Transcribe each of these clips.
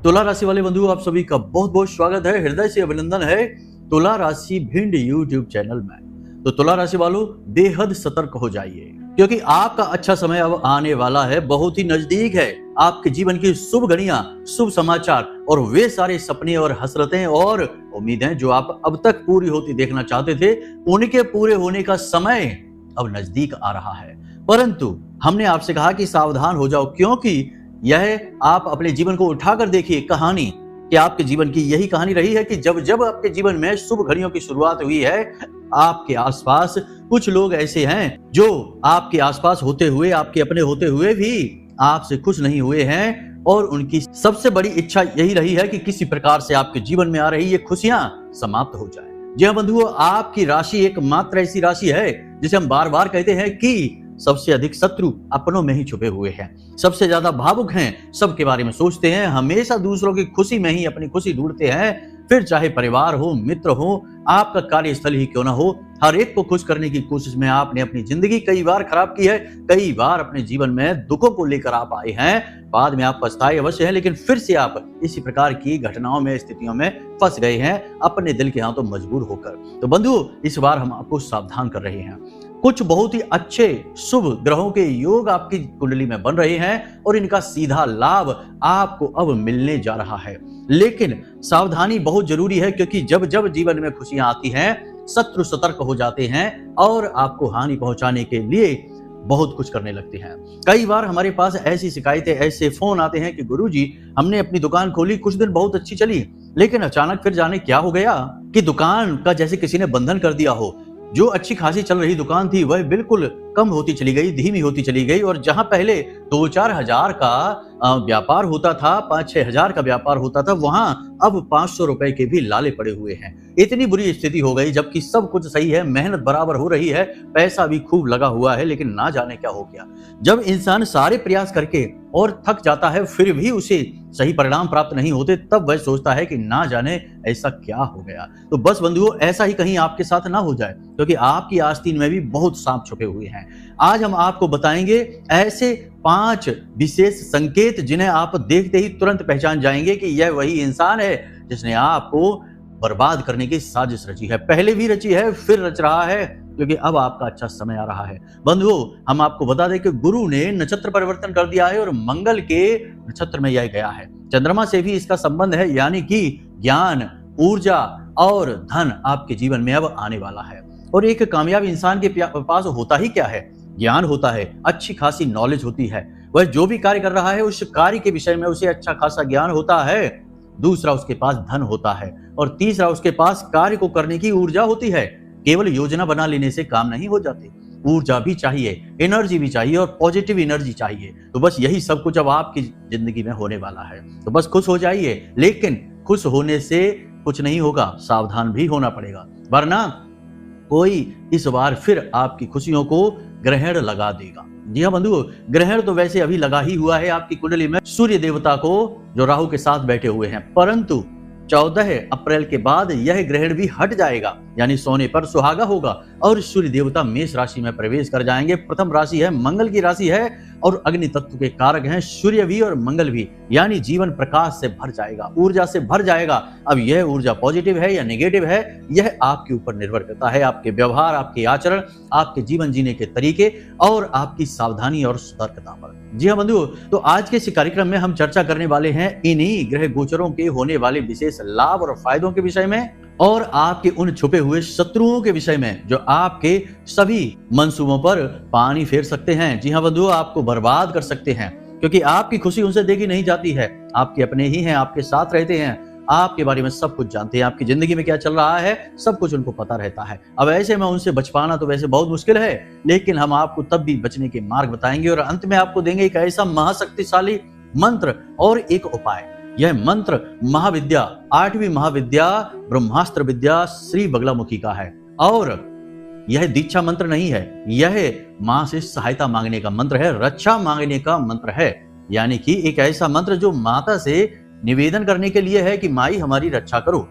तुला राशि वाले बंधु, आप सभी का बहुत बहुत स्वागत है, हृदय से अभिनंदन है तुला राशि भिंड यूट्यूब चैनल में। तो तुला राशि वालों, बेहद सतर्क हो जाइए क्योंकि आपका अच्छा समय अब आने वाला है, बहुत ही नजदीक है। आपके जीवन की शुभ घड़ियां, शुभ समाचार और वे सारे सपने और हसरतें और उम्मीदें जो आप अब तक पूरी होती देखना चाहते थे, उनके पूरे होने का समय अब नजदीक आ रहा है। परंतु हमने आपसे कहा कि सावधान हो जाओ, क्योंकि यह आप अपने जीवन को उठाकर देखिए कहानी कि आपके जीवन की यही कहानी रही है कि जब जब आपके जीवन में शुभ घड़ियों की शुरुआत हुई है, आपके आसपास कुछ लोग ऐसे हैं जो आपके आसपास होते हुए, आपके अपने होते हुए भी आपसे खुश नहीं हुए हैं और उनकी सबसे बड़ी इच्छा यही रही है कि किसी प्रकार से आपके जीवन में आ रही ये खुशियां समाप्त हो जाए। जी हाँ बंधुओं, आपकी राशि एकमात्र ऐसी राशि है जिसे हम बार बार कहते हैं कि सबसे अधिक शत्रु अपनों में ही छुपे हुए हैं, सबसे ज्यादा भावुक हैं, सबके बारे में सोचते हैं, हमेशा दूसरों की खुशी में ही अपनी खुशी ढूंढते हैं। फिर चाहे परिवार हो, मित्र हो, आपका कार्यस्थल ही क्यों ना हो, हर एक को खुश करने की कोशिश में आपने अपनी जिंदगी कई बार खराब की है, कई बार अपने जीवन में दुखों को लेकर आप आए हैं। बाद में आप पछताए अवश्य हैं, लेकिन फिर से आप इसी प्रकार की घटनाओं में, स्थितियों में फंस गए हैं अपने दिल के हाथों मजबूर होकर। तो बंधु, इस बार हम आपको सावधान कर रहे हैं। कुछ बहुत ही अच्छे शुभ ग्रहों के योग आपकी कुंडली में बन रहे हैं और इनका सीधा लाभ आपको अब मिलने जा रहा है। लेकिन सावधानी बहुत जरूरी है, क्योंकि जब जब जीवन में खुशियां आती हैं, शत्रु सतर्क हो जाते हैं और आपको हानि पहुंचाने के लिए बहुत कुछ करने लगते हैं। कई बार हमारे पास ऐसी शिकायतें, ऐसे फोन आते हैं कि गुरुजी, हमने अपनी दुकान खोली, कुछ दिन बहुत अच्छी चली, लेकिन अचानक फिर जाने क्या हो गया कि दुकान का जैसे किसी ने बंधन कर दिया हो। जो अच्छी खासी चल रही दुकान थी वह बिल्कुल कम होती चली गई, धीमी होती चली गई, और जहां पहले 2-4 हजार का व्यापार होता था, 5-6 हजार का व्यापार होता था, वहां अब 500 रुपए के भी लाले पड़े हुए हैं। इतनी बुरी स्थिति हो गई, जबकि सब कुछ सही है, मेहनत बराबर हो रही है, पैसा भी खूब लगा हुआ है, लेकिन ना जाने क्या हो गया। जब इंसान सारे प्रयास करके और थक जाता है, फिर भी उसे सही परिणाम प्राप्त नहीं होते, तब वह सोचता है कि ना जाने ऐसा क्या हो गया। तो बस बंधुओं, ऐसा ही कहीं आपके साथ ना हो जाए, क्योंकि आपकी आस्तीन में भी बहुत सांप छुपे हुए हैं। आज हम आपको बताएंगे ऐसे 5 विशेष संकेत जिन्हें आप देखते ही तुरंत पहचान जाएंगे कि यह वही इंसान है जिसने आपको बर्बाद करने की साजिश रची है। पहले भी रची है, फिर रच रहा है, क्योंकि अब आपका अच्छा समय आ रहा है। बंधुओं, हम आपको बता दें कि गुरु ने नक्षत्र परिवर्तन कर दिया है और मंगल के नक्षत्र में यह गया है। चंद्रमा से भी इसका संबंध है, यानी कि ज्ञान, ऊर्जा और धन आपके जीवन में अब आने वाला है। और एक कामयाब इंसान के पास होता ही क्या है? ज्ञान होता है, अच्छी खासी नॉलेज होती है, वह जो भी कार्य कर रहा है उस कार्य के विषय में उसे अच्छा खासा ज्ञान होता है। दूसरा, उसके पास धन होता है, और तीसरा, उसके पास कार्य को करने की ऊर्जा होती है। केवल योजना बना लेने से काम नहीं हो जाते, ऊर्जा भी चाहिए, एनर्जी भी चाहिए और पॉजिटिव एनर्जी चाहिए। तो बस यही सब कुछ अब आपकी जिंदगी में होने वाला है। तो बस खुश हो जाइए, लेकिन खुश होने से कुछ नहीं होगा, सावधान भी होना पड़ेगा, वरना कोई इस बार फिर आपकी खुशियों को ग्रहण लगा देगा। जी हाँ बंधुओं, ग्रहण तो वैसे अभी लगा ही हुआ है आपकी कुंडली में, सूर्य देवता को जो राहु के साथ बैठे हुए हैं, परंतु 14 अप्रैल के बाद यह ग्रहण भी हट जाएगा, यानी सोने पर सुहागा होगा और सूर्य देवता मेष राशि में प्रवेश कर जाएंगे। प्रथम राशि है, मंगल की राशि है और अग्नि तत्व के कारक हैं सूर्य भी और मंगल भी, यानी जीवन प्रकाश से भर जाएगा, ऊर्जा से भर जाएगा। अब यह ऊर्जा पॉजिटिव है या नेगेटिव है, यह आपके ऊपर निर्भर करता है, आपके व्यवहार, आपके आचरण, आपके जीवन जीने के तरीके और आपकी सावधानी और सतर्कता पर। जी हाँ बंधुओं, तो आज के इस कार्यक्रम में हम चर्चा करने वाले हैं इन्हीं ग्रह गोचरों के होने वाले विशेष लाभ और फायदों के विषय में, और आपके उन छुपे हुए शत्रुओं के विषय में जो आपके सभी मंसूबों पर पानी फेर सकते हैं। जी हाँ बंधुओं, आपको बर्बाद कर सकते हैं, क्योंकि आपकी खुशी उनसे देखी नहीं जाती है। आपके अपने ही हैं, आपके साथ रहते हैं, आपके बारे में सब कुछ जानते हैं, आपकी जिंदगी में क्या चल रहा है सब कुछ उनको पता रहता है। अब ऐसे में उनसे बच पाना तो वैसे बहुत मुश्किल है, लेकिन हम आपको तब भी बचने के मार्ग बताएंगे और अंत में आपको देंगे एक ऐसा महाशक्तिशाली मंत्र और एक उपाय। यह मंत्र महाविद्या, 8वीं महाविद्या ब्रह्मास्त्र विद्या श्री बगलामुखी का है, और यह दीक्षा मंत्र नहीं है, यह मां से सहायता मांगने का मंत्र है, रक्षा मांगने का मंत्र है। यानी कि एक ऐसा मंत्र जो माता से निवेदन करने के लिए है कि माई हमारी रक्षा करो।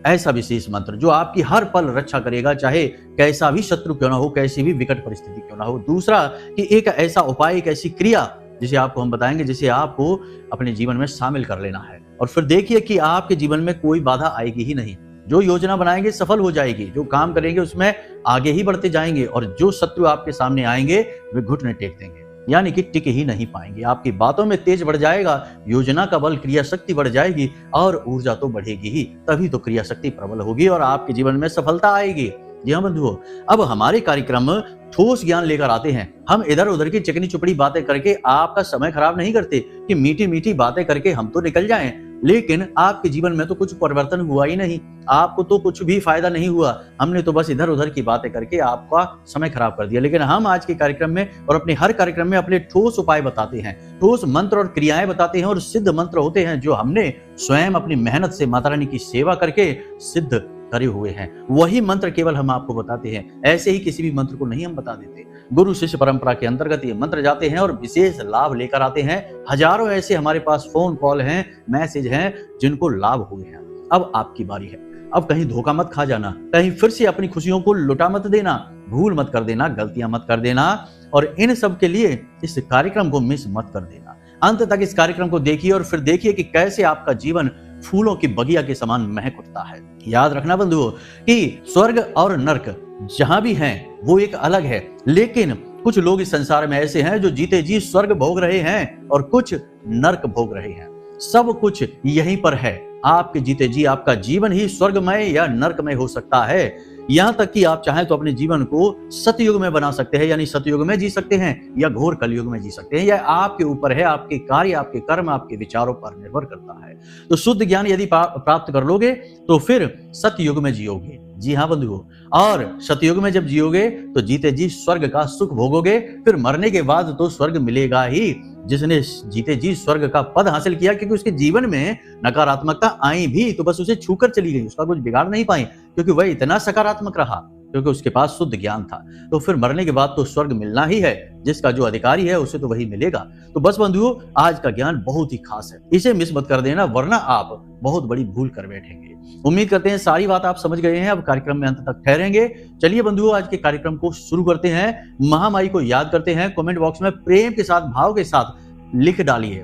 ऐसा विशेष मंत्र जो आपकी हर पल रक्षा करेगा, चाहे कैसा भी शत्रु क्यों ना हो, कैसी भी विकट परिस्थिति क्यों ना हो। दूसरा कि एक ऐसा उपाय, एक ऐसी क्रिया जिसे आपको हम बताएंगे, जिसे आपको अपने जीवन में शामिल कर लेना है। और फिर देखिए कि आपके जीवन में कोई बाधा आएगी ही नहीं। जो योजना बनाएंगे सफल हो जाएगी, जो काम करेंगे उसमें आगे ही बढ़ते जाएंगे, और जो शत्रु आपके सामने आएंगे वे घुटने टेक देंगे, यानी कि टिक ही नहीं पाएंगे। आपकी बातों में तेज बढ़ जाएगा, योजना का बल, क्रिया शक्ति बढ़ जाएगी, और ऊर्जा तो बढ़ेगी ही, तभी तो क्रिया शक्ति प्रबल होगी और आपके जीवन में सफलता आएगी। जी हाँ बंधुओं, अब हमारे कार्यक्रम ठोस ज्ञान लेकर आते हैं। हम इधर उधर की चिकनी चुपड़ी बातें करके आपका समय खराब नहीं करते कि मीठी मीठी बातें करके हम तो निकल जाएं, लेकिन आपके जीवन में तो कुछ परिवर्तन हुआ ही नहीं, आपको तो कुछ भी फायदा नहीं हुआ। हमने तो बस इधर उधर की बातें करके आपका समय खराब कर दिया। लेकिन हम आज के कार्यक्रम में और अपने हर कार्यक्रम में अपने ठोस उपाय बताते हैं, ठोस मंत्र और क्रियाएं बताते हैं, और सिद्ध मंत्र होते हैं जो हमने स्वयं अपनी मेहनत से माता रानी की सेवा करके सिद्ध करे हुए हैं। वही मंत्र केवल हम आपको बताते हैं, ऐसे ही किसी भी मंत्र को नहीं हम बता देते। गुरु शिष्य परंपरा के अंतर्गत ये मंत्र जाते हैं और विशेष लाभ लेकर आते हैं। हजारों ऐसे हमारे पास फोन कॉल हैं, मैसेज हैं जिनको लाभ हुए हैं। अब आपकी बारी है। अब कहीं धोखा मत खा जाना, कहीं फिर से अपनी खुशियों को लुटा मत देना, भूल मत कर देना, गलतियां मत कर देना, और इन सब के लिए इस कार्यक्रम को मिस मत कर देना। अंत तक इस कार्यक्रम को देखिए और फिर देखिए कि कैसे आपका जीवन फूलों की बगिया के समान महक उठता है। याद रखना बंधुओं कि स्वर्ग और नर्क जहां भी हैं वो एक अलग है, लेकिन कुछ लोग इस संसार में ऐसे हैं जो जीते जी स्वर्ग भोग रहे हैं और कुछ नर्क भोग रहे हैं। सब कुछ यहीं पर है। आपके जीते जी आपका जीवन ही स्वर्गमय या नर्कमय हो सकता है। यहाँ तक कि आप चाहें तो अपने जीवन को सतयुग में बना सकते हैं, यानी सतयुग में जी सकते हैं, या घोर कलयुग में जी सकते हैं। यह आपके ऊपर है, आपके कार्य, आपके कर्म, आपके विचारों पर निर्भर करता है। तो शुद्ध ज्ञान यदि प्राप्त कर लोगे तो फिर सतयुग में जियोगे। जी हाँ बंधुओं, और सतयुग में जब जियोगे तो जीते जी स्वर्ग का सुख भोगोगे। फिर मरने के बाद तो स्वर्ग मिलेगा ही। जिसने जीते जी स्वर्ग का पद हासिल किया, क्योंकि उसके जीवन में नकारात्मकता आई भी तो बस उसे छूकर चली गई, उसका कुछ बिगाड़ नहीं पाई, क्योंकि वह इतना सकारात्मक रहा, क्योंकि उसके पास शुद्ध ज्ञान था। तो फिर मरने के बाद तो स्वर्ग मिलना ही है, जिसका जो अधिकारी है उसे तो वही मिलेगा। तो बस बंधुओं, आज का ज्ञान बहुत ही खास है, इसे मिस मत कर देना, वरना आप बहुत बड़ी भूल कर बैठेंगे। उम्मीद करते हैं सारी बात आप समझ गए हैं। अब कार्यक्रम में अंत तक ठहरेंगे। चलिए बंधुओं, आज के कार्यक्रम को शुरू करते हैं। महामाई को याद करते हैं। कमेंट बॉक्स में प्रेम के साथ, भाव के साथ लिख डालिए,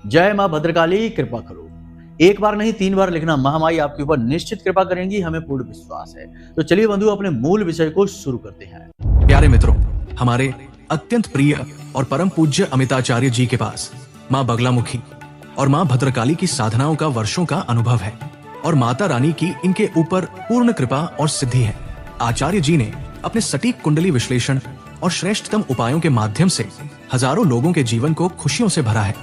जय मां भद्रकाली कृपा करो। एक बार नहीं 3 बार लिखना। महामाई आपके ऊपर निश्चित कृपा करेंगी, हमें पूर्ण विश्वास है। तो चलिए बंधु, अपने मूल विषय को शुरू करते हैं। प्यारे मित्रों, हमारे अत्यंत प्रिय और परम पूज्य अमिताचार्य जी के पास माँ बगलामुखी और माँ भद्रकाली की साधनाओं का वर्षों का अनुभव है, और माता रानी की इनके ऊपर पूर्ण कृपा और सिद्धि है। आचार्य जी ने अपने सटीक कुंडली विश्लेषण और श्रेष्ठतम उपायों के माध्यम से हजारों लोगों के जीवन को खुशियों से भरा है।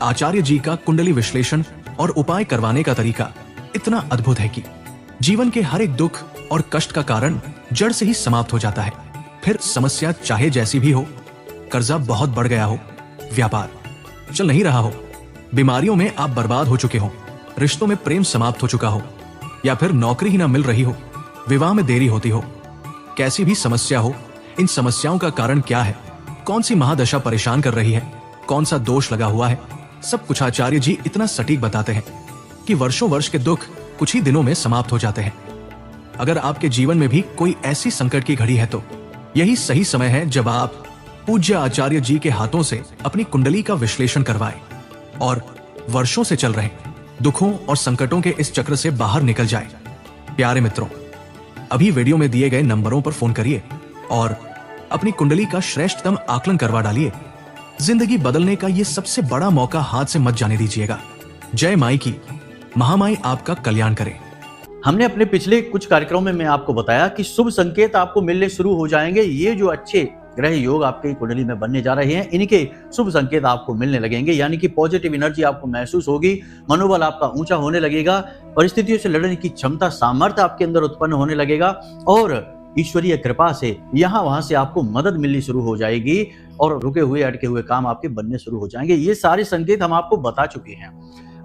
आचार्य जी का कुंडली विश्लेषण और उपाय करवाने का तरीका इतना अद्भुत है कि जीवन के हर एक दुख और कष्ट का कारण जड़ से ही समाप्त हो जाता है। फिर समस्या चाहे जैसी भी हो, कर्जा बहुत बढ़ गया हो, व्यापार चल नहीं रहा हो, बीमारियों में आप बर्बाद हो चुके हो, रिश्तों में प्रेम समाप्त हो चुका हो, या फिर नौकरी ही ना मिल रही हो, विवाह में देरी होती हो, कैसी भी समस्या हो, इन समस्याओं का कारण क्या है, कौन सी महादशा परेशान कर रही है, कौन सा दोष लगा हुआ है, सब कुछ आचार्य जी इतना सटीक बताते हैं कि वर्षों वर्ष के दुख कुछ ही दिनों में समाप्त हो जाते हैं। अगर आपके जीवन में भी कोई ऐसी संकट की घड़ी है तो यही सही समय है जब आप पूज्य आचार्य जी के हाथों से अपनी कुंडली का विश्लेषण करवाएं और वर्षों से चल रहे दुखों और संकटों के इस चक्र से बाहर निकल जाए। प्यारे मित्रों, अभी वीडियो में दिए गए नंबरों पर फोन करिए और अपनी कुंडली का श्रेष्ठतम आकलन करवा डालिए। जिंदगी बदलने का ये सबसे बड़ा मौका हाथ से मत जाने दीजिएगा। जय माई की, महामाई आपका कल्याण करे। हमने अपने पिछले कुछ कार्यक्रमों में मैं आपको बताया कि शुभ संकेत आपको मिलने शुरू हो जाएंगे। ये जो अच्छे ग्रह योग आपकी कुंडली में बनने जा रहे हैं, इनके शुभ संकेत आपको मिलने लगेंगे, यानी कि पॉजिटिव एनर्जी आपको महसूस होगी, मनोबल आपका ऊंचा होने लगेगा, परिस्थितियों से लड़ने की क्षमता, सामर्थ्य आपके अंदर उत्पन्न होने लगेगा, और ईश्वरीय कृपा से यहाँ वहां से आपको मदद मिलनी शुरू हो जाएगी और रुके हुए अटके हुए काम आपके बनने शुरू हो जाएंगे। ये सारे संकेत हम आपको बता चुके हैं।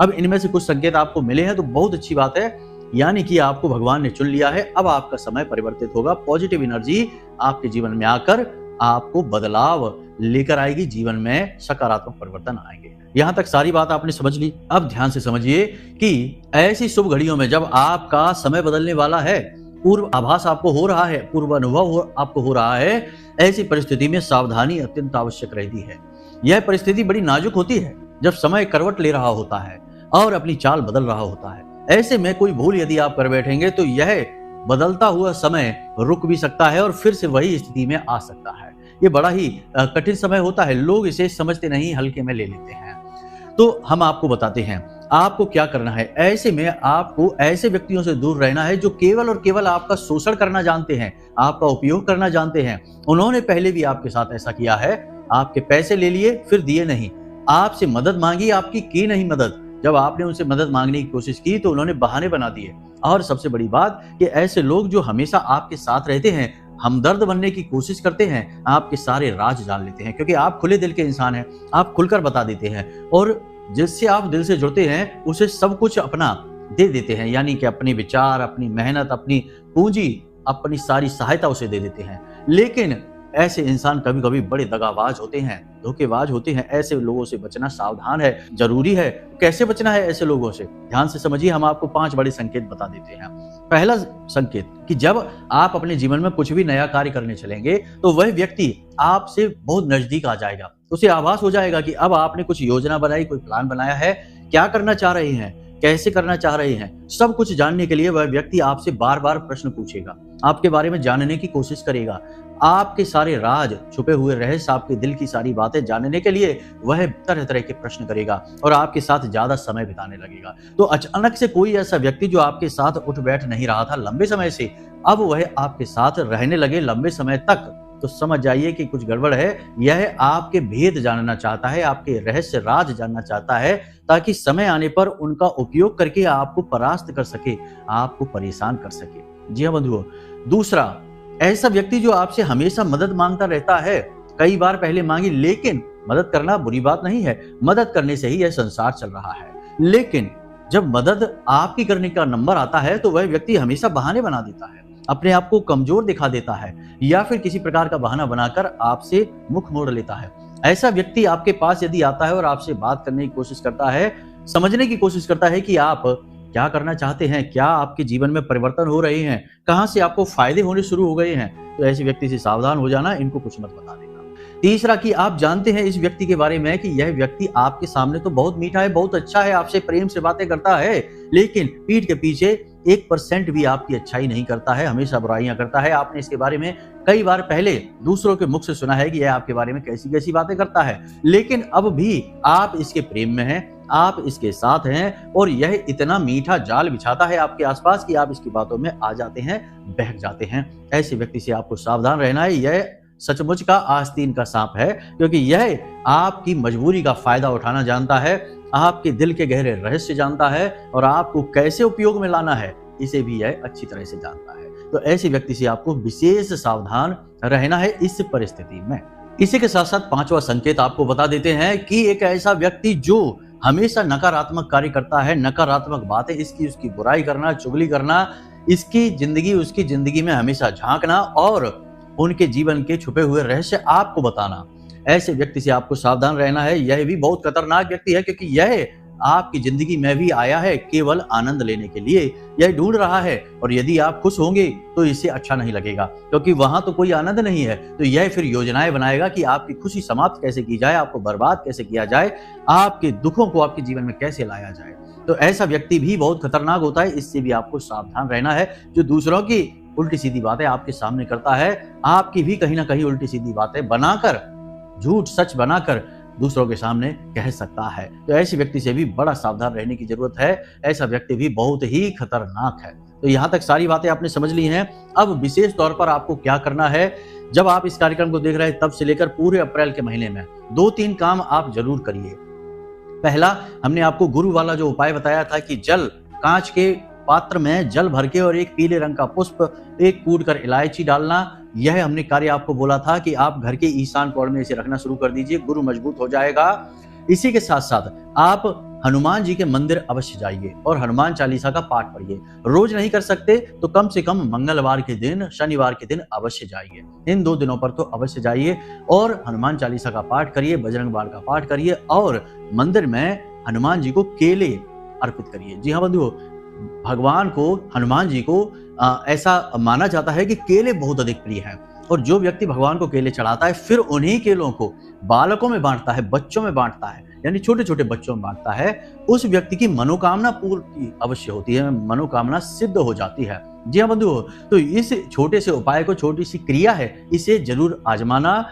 अब इनमें से कुछ संकेत आपको मिले हैं तो बहुत अच्छी बात है, यानी कि आपको भगवान ने चुन लिया है। अब आपका समय परिवर्तित होगा, पॉजिटिव एनर्जी आपके जीवन में आकर आपको बदलाव लेकर आएगी, जीवन में सकारात्मक परिवर्तन आएंगे। यहां तक सारी बात आपने समझ ली। अब ध्यान से समझिए कि ऐसी शुभ घड़ियों में जब आपका समय बदलने वाला है, पूर्व आभास आपको हो रहा है, पूर्व अनुभव आपको हो रहा है, ऐसी परिस्थिति में सावधानी अत्यंत आवश्यक रहती है। यह परिस्थिति बड़ी नाजुक होती है जब समय करवट ले रहा होता है और अपनी चाल बदल रहा होता है। ऐसे में कोई भूल यदि आप कर बैठेंगे तो यह बदलता हुआ समय रुक भी सकता है और फिर से वही स्थिति में आ सकता है। ये बड़ा ही कठिन समय होता है, लोग इसे समझते नहीं, हल्के में ले लेते हैं। तो हम आपको बताते हैं आपको क्या करना है। ऐसे में आपको ऐसे व्यक्तियों से दूर रहना है जो केवल और केवल आपका शोषण करना जानते हैं, आपका उपयोग करना जानते हैं। उन्होंने पहले भी आपके साथ ऐसा किया है, आपके पैसे ले लिए फिर दिए नहीं, आपसे मदद मांगी, आपकी की नहीं मदद। जब आपने उनसे मदद मांगने की कोशिश की तो उन्होंने बहाने बना दिए। और सबसे बड़ी बात कि ऐसे लोग जो हमेशा आपके साथ रहते हैं, हमदर्द बनने की कोशिश करते हैं, आपके सारे राज जान लेते हैं, क्योंकि आप खुले दिल के इंसान हैं, आप खुलकर बता देते हैं और जिससे आप दिल से जुड़ते हैं उसे सब कुछ अपना दे देते हैं, यानी कि अपने विचार, अपनी मेहनत, अपनी पूंजी, अपनी सारी सहायता उसे दे देते हैं। लेकिन ऐसे इंसान कभी कभी बड़े दगाबाज होते हैं, धोखेबाज होते हैं। ऐसे लोगों से बचना सावधान है, जरूरी है। कैसे बचना है ऐसे लोगों से, ध्यान से समझिए। हम आपको 5 बड़े संकेत बता देते हैं। पहला संकेत कि जब आप अपने जीवन में कुछ भी नया कार्य करने चलेंगे तो वह व्यक्ति आपसे बहुत नजदीक आ जाएगा। उसे आभास हो जाएगा कि अब आपने कुछ योजना बनाई, कोई प्लान बनाया है, क्या करना चाह रहे हैं, कैसे करना चाह रहे हैं, सब कुछ जानने के लिए वह व्यक्ति आपसे बार बार प्रश्न पूछेगा, आपके बारे में जानने की कोशिश करेगा। आपके सारे राज, छुपे हुए रहस्य, आपके दिल की सारी बातें जानने के लिए वह तरह तरह के प्रश्न करेगा और आपके साथ ज्यादा समय बिताने लगेगा। तो अचानक से कोई ऐसा व्यक्ति जो आपके साथ उठ बैठ नहीं रहा था लंबे समय से, अब वह आपके साथ रहने लगे लंबे समय तक, तो समझ जाइए कि कुछ गड़बड़ है। यह आपके भेद जानना चाहता है, आपके रहस्य राज जानना चाहता है, ताकि समय आने पर उनका उपयोग करके आपको परास्त कर सके, आपको परेशान कर सके। जी हाँ बंधुओं। दूसरा, ऐसा व्यक्ति जो आपसे हमेशा मदद मांगता रहता है, कई बार पहले मांगी, लेकिन मदद करना बुरी बात नहीं है, मदद करने से ही यह संसार चल रहा है। लेकिन जब मदद आपकी करने का नंबर आता है तो वह व्यक्ति हमेशा बहाने बना देता है, अपने आप को कमजोर दिखा देता है या फिर किसी प्रकार का बहाना बनाकर आपसे मुख मोड़ लेता है। ऐसा व्यक्ति आपके पास यदि आता है और आपसे बात करने की कोशिश करता है, समझने की कोशिश करता है कि आप क्या करना चाहते हैं, क्या आपके जीवन में परिवर्तन हो रहे हैं, कहां से आपको फायदे होने शुरू हो गए हैं, तो ऐसे व्यक्ति से सावधान हो जाना, इनको कुछ मत बता देना। तीसरा कि आप जानते हैं इस व्यक्ति के बारे में कि यह व्यक्ति आपके सामने तो बहुत मीठा है, बहुत अच्छा है, आपसे प्रेम से बातें करता है, लेकिन पीठ के पीछे 1% भी आपकी अच्छाई नहीं करता है, हमेशा बुराइयां करता है। आपने इसके बारे में कई बार पहले दूसरों के मुख से सुना है कि यह आपके बारे में कैसी कैसी बातें करता है, लेकिन अब भी आप इसके प्रेम में हैं, आप इसके साथ हैं और यह इतना मीठा जाल बिछाता है आपके आसपास कि आप इसकी बातों में आ जाते हैं, बहक जाते हैं। ऐसे व्यक्ति से आपको सावधान रहना है। यह सचमुच का आस्तीन का सांप है, क्योंकि यह आपकी मजबूरी का फायदा उठाना जानता है, आपके दिल के गहरे रहस्य जानता है और आपको कैसे उपयोग में लाना है इसे भी यह अच्छी तरह से जानता है। तो ऐसे व्यक्ति से आपको विशेष सावधान रहना है इस परिस्थिति में। इसी के साथ साथ 5वां संकेत आपको बता देते हैं कि एक ऐसा व्यक्ति जो हमेशा नकारात्मक कार्य करता है, नकारात्मक बातें, इसकी उसकी बुराई करना, चुगली करना, इसकी जिंदगी उसकी जिंदगी में हमेशा झांकना और उनके जीवन के छुपे हुए रहस्य आपको बताना, ऐसे व्यक्ति से आपको सावधान रहना है। यह भी बहुत खतरनाक व्यक्ति है, क्योंकि यह आपकी जिंदगी में भी आया है केवल आनंद लेने के लिए। यह ढूंढ रहा है और यदि आप खुश होंगे तो इसे अच्छा नहीं लगेगा, क्योंकि वहां तो कोई आनंद नहीं है। तो यह फिर योजनाएं बनाएगा कि आपकी खुशी समाप्त कैसे की जाए, आपको बर्बाद कैसे किया जाए, आपके दुखों को आपके जीवन में कैसे लाया जाए। तो ऐसा व्यक्ति भी बहुत खतरनाक होता है, इससे भी आपको सावधान रहना है। जो दूसरों की उल्टी सीधी बातें आपके सामने करता है, आपकी भी कहीं ना कहीं उल्टी सीधी बातें बनाकर, झूठ सच बनाकर दूसरों के सामने कह सकता है। तो ऐसे व्यक्ति से भी बड़ा सावधान रहने की जरूरत है। ऐसा व्यक्ति भी बहुत ही खतरनाक है। तो यहाँ तक सारी बातें आपने समझ ली हैं। अब विशेष तौर पर आपको क्या करना है, जब आप इस कार्यक्रम को देख रहे हैं तब से लेकर पूरे अप्रैल के महीने में 2-3 काम आप जरूर करिए। पहला, हमने आपको गुरु वाला जो उपाय बताया था कि जल, कांच के पात्र में जल भर के और एक पीले रंग का पुष्प, एक कूटकर इलायची डालना, यह हमने कार्य आपको बोला था कि आप घर के ईशान कोण में इसे रखना शुरू कर दीजिए, गुरु मजबूत हो जाएगा। इसी के साथ साथ आप हनुमान जी के मंदिर अवश्य जाइए और हनुमान चालीसा का पाठ पढ़िए। रोज नहीं कर सकते तो कम से कम मंगलवार के दिन, शनिवार के दिन अवश्य जाइए। इन 2 दिनों पर तो अवश्य जाइए और हनुमान चालीसा का पाठ करिए, बजरंग बाण का पाठ करिए और मंदिर में हनुमान जी को केले अर्पित करिए। जी हाँ बंधुओं, भगवान को, हनुमान जी को ऐसा माना जाता है कि केले बहुत अधिक प्रिय हैं और जो व्यक्ति भगवान को केले चढ़ाता है फिर उन्हीं केलों को बालकों में बांटता है, बच्चों में बांटता है, यानी छोटे छोटे बच्चों में बांटता है, उस व्यक्ति की मनोकामना पूर्ति अवश्य होती है, मनोकामना सिद्ध हो जाती है। जी हाँ बंधुओं, तो इस छोटे से उपाय को, छोटी सी क्रिया है, इसे जरूर आजमाना।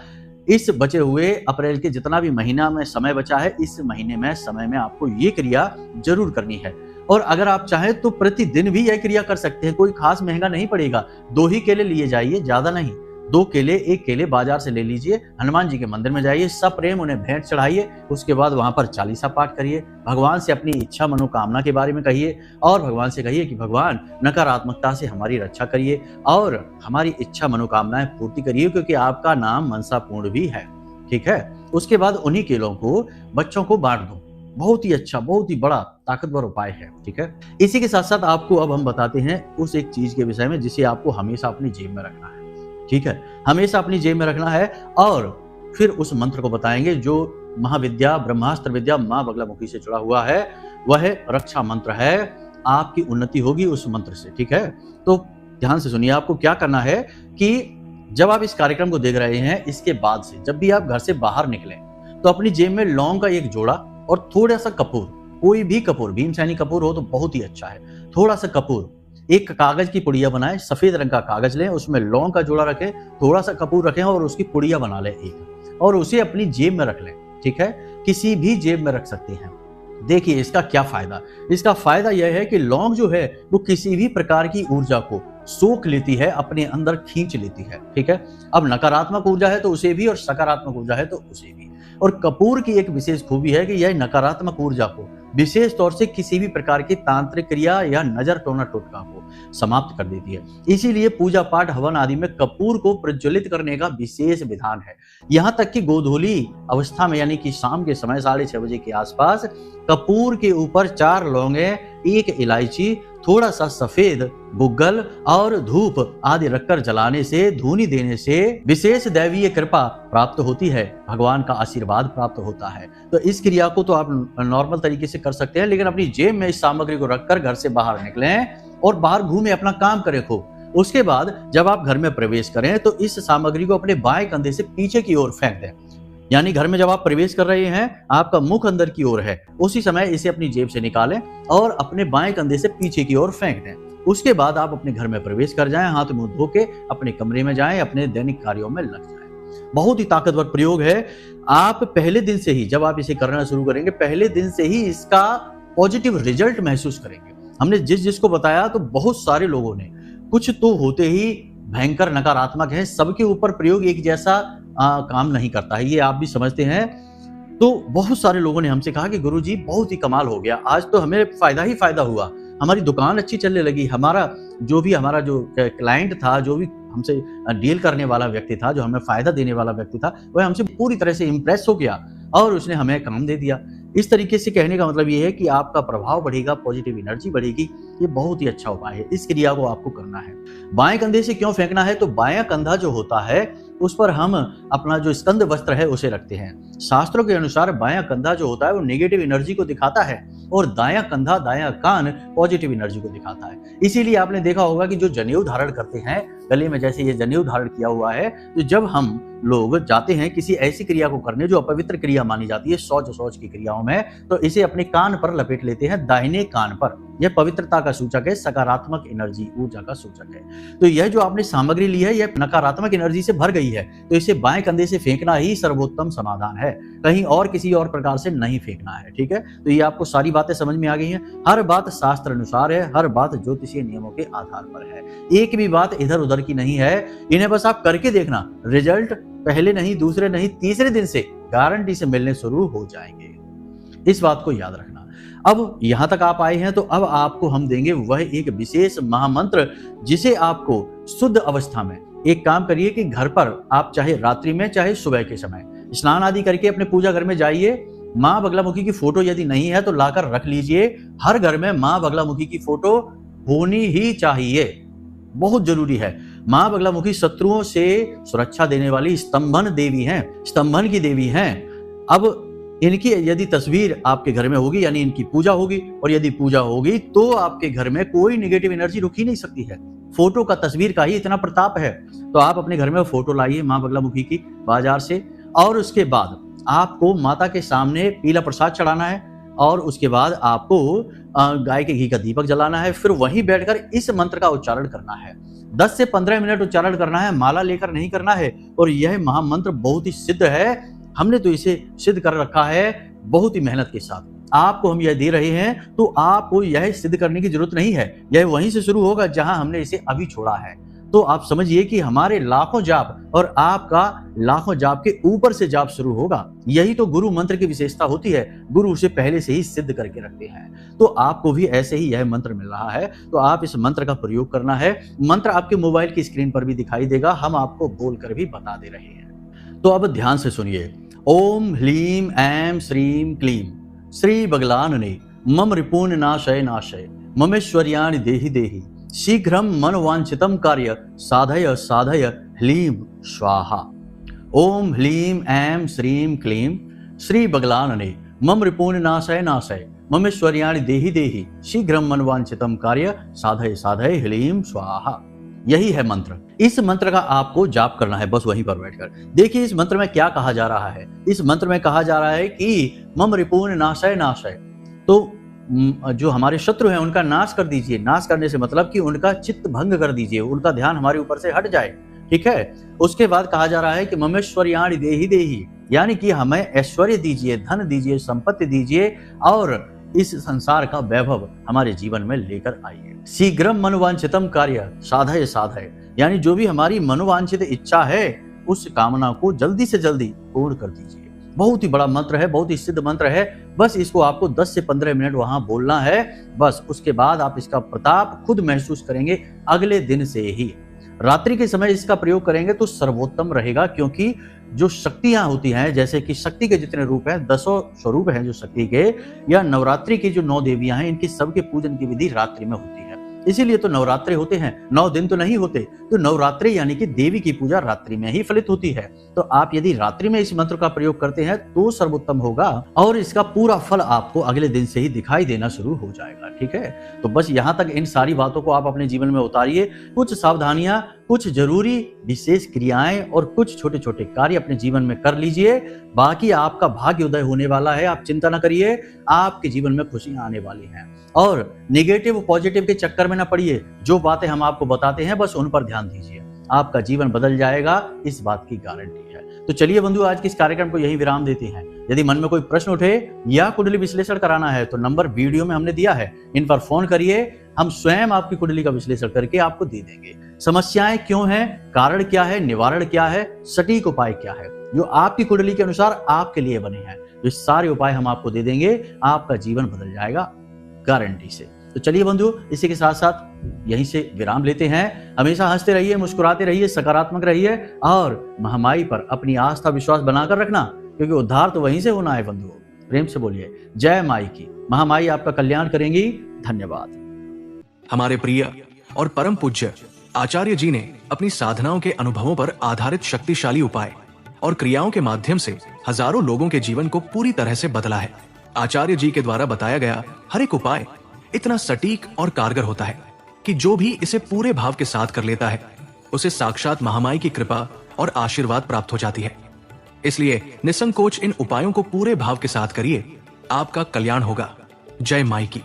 इस बचे हुए अप्रैल के जितना भी महीना में समय बचा है, इस महीने में समय में आपको ये क्रिया जरूर करनी है। और अगर आप चाहें तो प्रतिदिन भी यह क्रिया कर सकते हैं, कोई खास महंगा नहीं पड़ेगा। 2 ही केले लिए जाइए, ज्यादा नहीं। 2 केले, 1 केले बाजार से ले लीजिए, हनुमान जी के मंदिर में जाइए, सप्रेम उन्हें भेंट चढ़ाइए, उसके बाद वहां पर चालीसा पाठ करिए, भगवान से अपनी इच्छा मनोकामना के बारे में कहिए और भगवान से कहिए कि भगवान नकारात्मकता से हमारी रक्षा करिए और हमारी इच्छा मनोकामनाएं पूर्ति करिए, क्योंकि आपका नाम मनसापूर्ण भी है। ठीक है। उसके बाद उन्हीं केलों को बच्चों को बांट दो। बहुत ही अच्छा, बहुत ही बड़ा ताकतवर उपाय है। ठीक है। इसी के साथ साथ आपको अब हम बताते हैं उस एक चीज के विषय में जिसे आपको हमेशा अपनी जेब में रखना है। ठीक है, हमेशा अपनी जेब में रखना है। और फिर उस मंत्र को बताएंगे जो महाविद्या ब्रह्मास्त्र विद्या माँ बगलामुखी से जुड़ा हुआ है। वह रक्षा मंत्र है, आपकी उन्नति होगी उस मंत्र से। ठीक है, तो ध्यान से सुनिए। आपको क्या करना है कि जब आप इस कार्यक्रम को देख रहे हैं, इसके बाद से जब भी आप घर से बाहर निकलें तो अपनी जेब में लौंग का एक जोड़ा और थोड़ा सा कपूर, कोई भी कपूर, भीमसेनी कपूर हो तो बहुत ही अच्छा है, थोड़ा सा कपूर, एक कागज की पुड़िया बनाएं, सफेद रंग का कागज लें, उसमें लौंग का जोड़ा रखें, थोड़ा सा कपूर रखें और उसकी पुड़िया बना लें एक, और उसे अपनी जेब में रख लें। ठीक है, किसी भी जेब में रख सकते हैं। देखिए इसका क्या फायदा, इसका फायदा यह है कि लौंग जो है वो किसी भी प्रकार की ऊर्जा को सोख लेती है, अपने अंदर खींच लेती है। ठीक है, अब नकारात्मक ऊर्जा है तो उसे भी और सकारात्मक ऊर्जा है तो उसे भी। और कपूर की एक विशेष खूबी है कि यह नकारात्मक ऊर्जा को विशेष तौर से किसी भी प्रकार की तांत्रिक क्रिया या नजर टोना टोटका को समाप्त कर देती है। इसीलिए पूजा पाठ हवन आदि में कपूर को प्रज्वलित करने का विशेष विधान है। यहाँ तक कि गोधूली अवस्था में यानी कि शाम के समय 6:30 बजे के आसपास कपूर के ऊपर 4 लौंगे, 1 इलायची, थोड़ा सा सफेद गुग्गल और धूप आदि रखकर जलाने से, धूनी देने से विशेष दैवीय कृपा प्राप्त होती है, भगवान का आशीर्वाद प्राप्त होता है। तो इस क्रिया को तो आप नॉर्मल तरीके से कर सकते हैं, लेकिन अपनी जेब में इस सामग्री को रखकर घर से बाहर निकलें और बाहर घूमे, अपना काम करें खूब। उसके बाद जब आप घर में प्रवेश करें तो इस सामग्री को अपने बाएं कंधे से पीछे की ओर फेंक दें। यानी घर में जब आप प्रवेश कर रहे हैं, आपका मुख अंदर की ओर है, उसी समय इसे अपनी जेब से निकालें और अपने बाएं कंधे से पीछे की ओर फेंक दें। उसके बाद आप अपने घर में प्रवेश कर जाएं, हाथ मुंह धो के अपने कमरे में जाएं, अपने दैनिक कार्यों में लग जाएं। बहुत ही ताकतवर प्रयोग है। आप पहले दिन से ही, जब आप इसे करना शुरू करेंगे, पहले दिन से ही इसका पॉजिटिव रिजल्ट महसूस करेंगे। हमने जिसको बताया तो बहुत सारे लोगों ने, कुछ तो होते ही भयंकर नकारात्मक है, सबके ऊपर प्रयोग एक जैसा काम नहीं करता है, ये आप भी समझते हैं। तो बहुत सारे लोगों ने हमसे कहा कि गुरुजी बहुत ही कमाल हो गया, आज तो हमें फायदा ही फायदा हुआ, हमारी दुकान अच्छी चलने लगी, हमारा जो क्लाइंट था, जो भी हमसे डील करने वाला व्यक्ति था, जो हमें फायदा देने वाला व्यक्ति था, वह हमसे पूरी तरह से इंप्रेस हो गया और उसने हमें काम दे दिया। इस तरीके से कहने का मतलब ये है कि आपका प्रभाव बढ़ेगा, पॉजिटिव एनर्जी बढ़ेगी। ये बहुत ही अच्छा उपाय है, इस क्रिया को आपको करना है। बाएं कंधे से क्यों फेंकना है, तो बायां कंधा जो होता है उस पर हम अपना जो स्कंद वस्त्र है उसे रखते हैं। शास्त्रों के अनुसार बायां कंधा जो होता है वो नेगेटिव एनर्जी को दिखाता है और दायां कंधा, दायां कान पॉजिटिव एनर्जी को दिखाता है। इसीलिए आपने देखा होगा कि जो जनेऊ धारण करते हैं, गले में जैसे ये जनेऊ धारण किया हुआ है, तो जब हम लोग जाते हैं किसी ऐसी क्रिया को करने जो अपवित्र क्रिया मानी जाती है, शौच की क्रियाओं में, तो इसे अपने कान पर लपेट लेते हैं, दाहिने कान पर। यह पवित्रता का सूचक है, सकारात्मक एनर्जी, ऊर्जा का सूचक है। तो यह जो आपने सामग्री ली है, यह नकारात्मक एनर्जी से भर गई है, तो इसे बाएं कंधे से फेंकना ही सर्वोत्तम समाधान है, कहीं और किसी और प्रकार से नहीं फेंकना है। ठीक है, तो ये आपको सारी बातें समझ में आ गई हैं। हर बात शास्त्र अनुसार है, हर बात ज्योतिषीय नियमों के आधार पर है, एक भी बात इधर उधर की नहीं है। इन्हें बस आप करके देखना, रिजल्ट पहले नहीं, दूसरे नहीं, तीसरे दिन से गारंटी से मिलने शुरू हो जाएंगे। इस बात को याद रखना। अब यहां तक आप आए हैं तो अब आपको हम देंगे वह एक विशेष महामंत्र, जिसे आपको शुद्ध अवस्था में, एक काम करिए कि घर पर आप चाहे रात्रि में चाहे सुबह के समय स्नान आदि करके अपने पूजा घर में जाइए। माँ बगलामुखी की फोटो यदि नहीं है तो लाकर रख लीजिए। हर घर में माँ बगलामुखी की फोटो होनी ही चाहिए, बहुत जरूरी है। माँ बगलामुखी शत्रुओं से सुरक्षा देने वाली स्तंभन देवी हैं, स्तंभन की देवी हैं। अब इनकी यदि तस्वीर आपके घर में होगी, यानी इनकी पूजा होगी, और यदि पूजा होगी तो आपके घर में कोई नेगेटिव एनर्जी रुक ही नहीं सकती है। फोटो का, तस्वीर का ही इतना प्रताप है। तो आप अपने घर में फोटो लाइए माँ बगलामुखी की बाजार से, और उसके बाद आपको माता के सामने पीला प्रसाद चढ़ाना है, और उसके बाद आपको गाय के घी का दीपक जलाना है। फिर वहीं बैठकर इस मंत्र का उच्चारण करना है। 10 से 15 मिनट उच्चारण करना है, माला लेकर नहीं करना है। और यह महामंत्र बहुत ही सिद्ध है, हमने तो इसे सिद्ध कर रखा है बहुत ही मेहनत के साथ। आपको हम यह दे रहे हैं तो आपको यह सिद्ध करने की जरूरत नहीं है, यह वहीं से शुरू होगा जहां हमने इसे अभी छोड़ा है। तो आप समझिए कि हमारे लाखों जाप और आपका लाखों जाप के ऊपर से जाप शुरू होगा। यही तो गुरु मंत्र की विशेषता होती है, गुरु उसे पहले से ही सिद्ध करके रखते हैं। तो आपको भी ऐसे ही यह मंत्र मिल रहा है, तो आप इस मंत्र का प्रयोग करना है। मंत्र आपके मोबाइल की स्क्रीन पर भी दिखाई देगा, हम आपको बोलकर भी बता दे रहे हैं। तो अब ध्यान से सुनिए। ओम ह्लीम ऐं श्रीं क्लीं श्री बगलानने मम रिपून नाशय नाशय ममेश्वर्याणि देहि देहि शीघ्रम मनवांछितम कार्य साधय साधय ह्लीं स्वाहा। ओम ह्लीं ऐं श्रीं क्लीं श्री बगलानने मम रिपून नाशय नाशय ममेश्वर्याणि देहि देहि शीघ्रम मनवांछितम कार्य साधय साधय ह्लीं स्वाहा। यही है मंत्र। इस मंत्र का आपको जाप करना है, बस वहीं पर बैठकर। देखिए इस मंत्र में क्या कहा जा रहा है। इस मंत्र में कहा जा रहा है कि मम रिपून नाशय नाशय, तो जो हमारे शत्रु हैं उनका नाश कर दीजिए। नाश करने से मतलब कि उनका चित्त भंग कर दीजिए, उनका ध्यान हमारे ऊपर से हट जाए, ठीक है। उसके बाद कहा जा रहा है कि ममेश्वर्याणि देहि देहि, यानी कि हमें ऐश्वर्य दीजिए, धन दीजिए, संपत्ति दीजिए, और इस संसार का वैभव हमारे जीवन में लेकर आइए। शीघ्रम मनोवांछितम कार्य साधय साधय, यानी जो भी हमारी मनोवांछित इच्छा है उस कामना को जल्दी से जल्दी पूर्ण कर दीजिए। बहुत ही बड़ा मंत्र है, बहुत ही सिद्ध मंत्र है। बस इसको आपको 10 से 15 मिनट वहां बोलना है, बस उसके बाद आप इसका प्रताप खुद महसूस करेंगे अगले दिन से ही। रात्रि के समय इसका प्रयोग करेंगे तो सर्वोत्तम रहेगा, क्योंकि जो शक्तियां होती हैं, जैसे कि शक्ति के जितने रूप हैं, 10 स्वरूप हैं जो शक्ति के, या नवरात्रि की जो 9 देवियां हैं, इनकी सबके पूजन की विधि रात्रि में होती है। इसीलिए तो नवरात्रि होते हैं, 9 दिन तो नहीं होते। तो नवरात्रि यानी कि देवी की पूजा रात्रि में ही फलित होती है। तो आप यदि रात्रि में इस मंत्र का प्रयोग करते हैं तो सर्वोत्तम होगा, और इसका पूरा फल आपको अगले दिन से ही दिखाई देना शुरू हो जाएगा, ठीक है। तो बस यहाँ तक इन सारी बातों को आप अपने जीवन में उतारिए। कुछ सावधानियां, कुछ जरूरी विशेष क्रियाएं और कुछ छोटे छोटे कार्य अपने जीवन में कर लीजिए। बाकी आपका भाग्य उदय होने वाला है, आप चिंता न करिए, आपके जीवन में खुशियां आने वाली हैं। और नेगेटिव पॉजिटिव के चक्कर में न पड़िए, जो बातें हम आपको बताते हैं बस उन पर ध्यान दीजिए, आपका जीवन बदल जाएगा, इस बात की गारंटी है। तो चलिए बंधु, आज के इस कार्यक्रम को यही विराम देते हैं। यदि मन में कोई प्रश्न उठे या कुंडली विश्लेषण कराना है तो नंबर वीडियो में हमने दिया है, इन पर फोन करिए, हम स्वयं आपकी कुंडली का विश्लेषण करके आपको दे देंगे। समस्याएं क्यों हैं, कारण क्या है, निवारण क्या है, सटीक उपाय क्या है, जो आपकी कुंडली के अनुसार आपके लिए बने हैं, ये सारे उपाय हम आपको दे देंगे। आपका जीवन बदल जाएगा गारंटी से। तो चलिए बंधु, इसी के साथ साथ यहीं से विराम लेते हैं। हमेशा हंसते रहिए, मुस्कुराते रहिए, सकारात्मक रहिए, और महामाई पर अपनी आस्था विश्वास बनाकर रखना, क्योंकि उद्धार तो वहीं से होना है बंधु। प्रेम से बोलिए जय माई की। महामाई आपका कल्याण करेंगी। धन्यवाद। हमारे प्रिय और परम पूज्य आचार्य जी ने अपनी साधनाओं के अनुभवों पर आधारित शक्तिशाली उपाय और क्रियाओं के माध्यम से हजारों लोगों के जीवन को पूरी तरह से बदला है। आचार्य जी के द्वारा बताया गया हर एक उपाय इतना सटीक और कारगर होता है कि जो भी इसे पूरे भाव के साथ कर लेता है उसे साक्षात महामाई की कृपा और आशीर्वाद प्राप्त हो जाती है। इसलिए निसंकोच इन उपायों को पूरे भाव के साथ करिए, आपका कल्याण होगा। जय माई की।